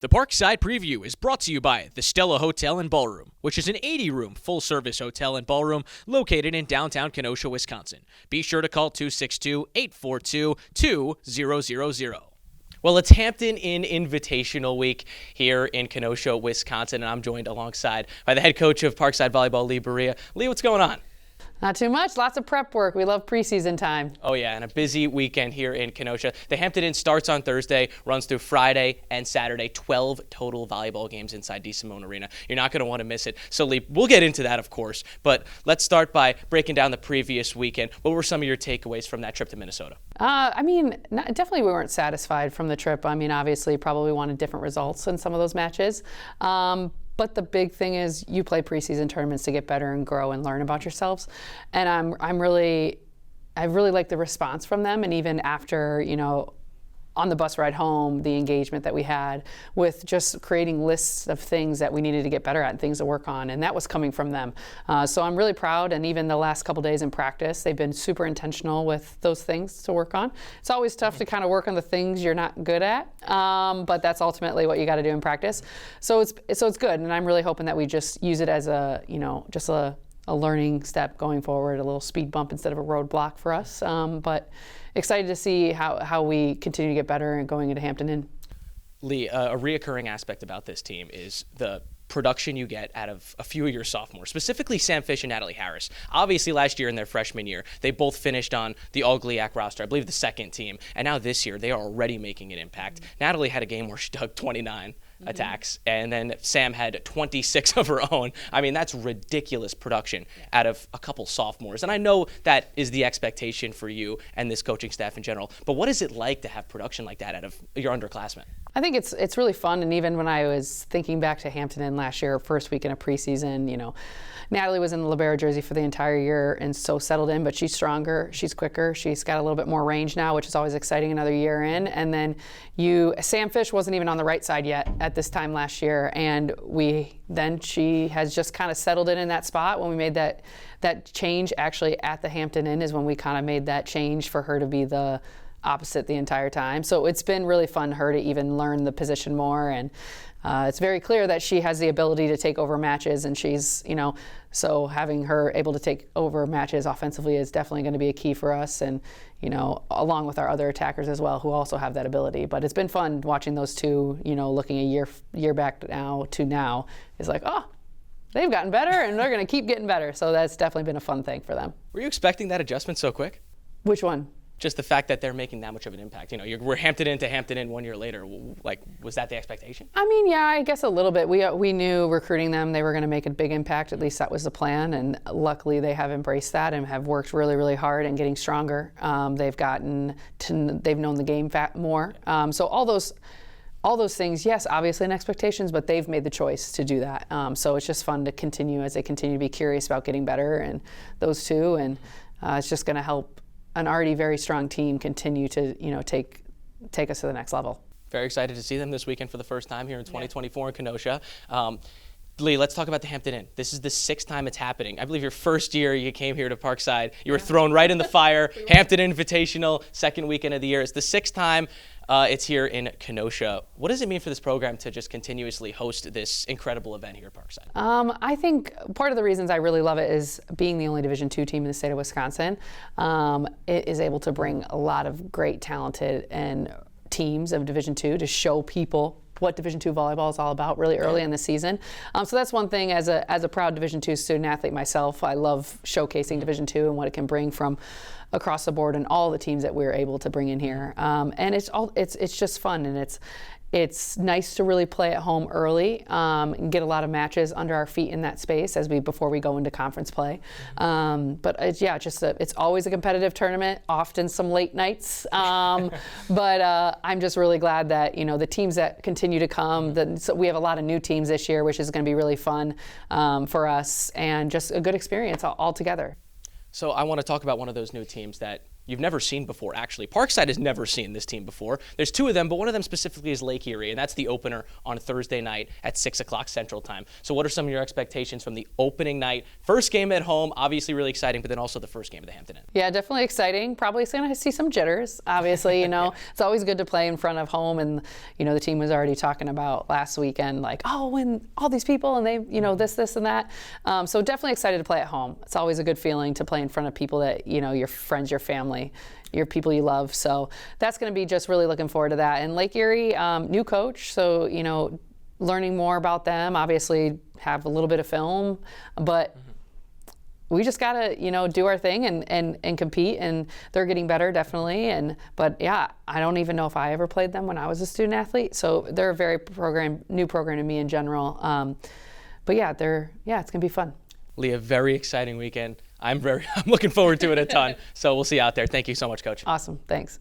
The Parkside Preview is brought to you by the Stella Hotel and Ballroom, which is an 80-room full-service hotel and ballroom located in downtown Kenosha, Wisconsin. Be sure to call 262-842-2000. Well, it's Hampton Inn Invitational Week here in Kenosha, Wisconsin, and I'm joined alongside by the head coach of Parkside Volleyball, Leigh Barea. Leigh, what's going on? Not too much. Lots of prep work. We love preseason time. Oh, yeah, and a busy weekend here in Kenosha. The Hampton Inn starts on Thursday, runs through Friday and Saturday. 12 total volleyball games inside DeSimone Arena. You're not going to want to miss it. So, Leigh, we'll get into that, of course, but let's start by breaking down the previous weekend. What were some of your takeaways from that trip to Minnesota? Definitely we weren't satisfied from the trip. Obviously, probably wanted different results in some of those matches. But the big thing is you play preseason tournaments to get better and grow and learn about yourselves. And I really like the response from them. And even after, on the bus ride home, the engagement that we had with just creating lists of things that we needed to get better at and things to work on. And that was coming from them. So I'm really proud. And even the last couple days in practice, they've been super intentional with those things to work on. It's always tough to kind of work on the things you're not good at. But that's ultimately what you got to do in practice. So it's good. And I'm really hoping that we just use it as a learning step going forward, a little speed bump instead of a roadblock for us. But excited to see how we continue to get better and going into Hampton Inn. Leigh, a reoccurring aspect about this team is the production you get out of a few of your sophomores, specifically Sam Fish and Natalie Harris. Obviously, last year in their freshman year, they both finished on the All-GLIAC roster, I believe the second team, and now this year they are already making an impact. Natalie had a game where she dug 29 attacks, and then Sam had 26 of her own. That's ridiculous production out of a couple sophomores, and I know that is the expectation for you and this coaching staff in general, but what is it like to have production like that out of your underclassmen? I think it's really fun, and even when I was thinking back to Hampton Inn last year, first week in a preseason, Natalie was in the Barea jersey for the entire year and so settled in, but she's stronger, she's quicker, she's got a little bit more range now, which is always exciting another year in. And then Sam Fish wasn't even on the right side yet at this time last year, and she has just kind of settled in that spot. When we made that change actually at the Hampton Inn is when we kind of made that change for her to be the opposite the entire time. So it's been really fun her to even learn the position more, and it's very clear that she has the ability to take over matches, and she's, so having her able to take over matches offensively is definitely going to be a key for us, and, along with our other attackers as well who also have that ability. But it's been fun watching those two, looking a year back now to now is like, they've gotten better and they're going to keep getting better. So that's definitely been a fun thing for them. Were you expecting that adjustment so quick? Which one? Just the fact that they're making that much of an impact. We're Hampton Inn to Hampton Inn 1 year later. Was that the expectation? Yeah, I guess a little bit. We knew recruiting them, they were going to make a big impact. At least that was the plan. And luckily they have embraced that and have worked really, really hard and getting stronger. They've known the game more. So all those things, yes, obviously in expectations, but they've made the choice to do that. So it's just fun to continue as they continue to be curious about getting better, and those two. And it's just going to help an already very strong team continue to, take us to the next level. Very excited to see them this weekend for the first time here in 2024 in Kenosha. Leigh, let's talk about the Hampton Inn. This is the sixth time it's happening. I believe your first year you came here to Parkside, you were thrown right in the fire. Hampton Invitational, second weekend of the year. It's the sixth time it's here in Kenosha. What does it mean for this program to just continuously host this incredible event here at Parkside? I think part of the reasons I really love it is being the only Division II team in the state of Wisconsin. It is able to bring a lot of great, talented and teams of Division II to show people what Division II volleyball is all about really early in the season. So that's one thing as a proud Division II student athlete myself, I love showcasing Division II and what it can bring from across the board and all the teams that we're able to bring in here. And it's just fun, and it's nice to really play at home early and get a lot of matches under our feet in that space before we go into conference play. But it's always a competitive tournament, often some late nights. But I'm just really glad that the teams that continue to come. So we have a lot of new teams this year, which is going to be really fun for us, and just a good experience all together. So I want to talk about one of those new teams that you've never seen before, actually. Parkside has never seen this team before. There's 2 of them, but one of them specifically is Leigh, and that's the opener on Thursday night at 6 o'clock Central Time. So what are some of your expectations from the opening night? First game at home, obviously really exciting, but then also the first game of the Hampton Inn. Yeah, definitely exciting. Probably going to see some jitters, obviously. It's always good to play in front of home, and the team was already talking about last weekend, like, oh, when all these people and they, this and that. So definitely excited to play at home. It's always a good feeling to play in front of people that, your friends, your family, your people you love. So that's going to be just really looking forward to that. And Lake Erie, new coach, so, learning more about them, obviously have a little bit of film, but we just got to, do our thing and compete, and they're getting better, definitely. But yeah, I don't even know if I ever played them when I was a student athlete. So they're a very new program to me in general. But yeah, it's going to be fun. Leigh, a very exciting weekend. I'm looking forward to it a ton. So we'll see you out there. Thank you so much, Coach. Awesome. Thanks.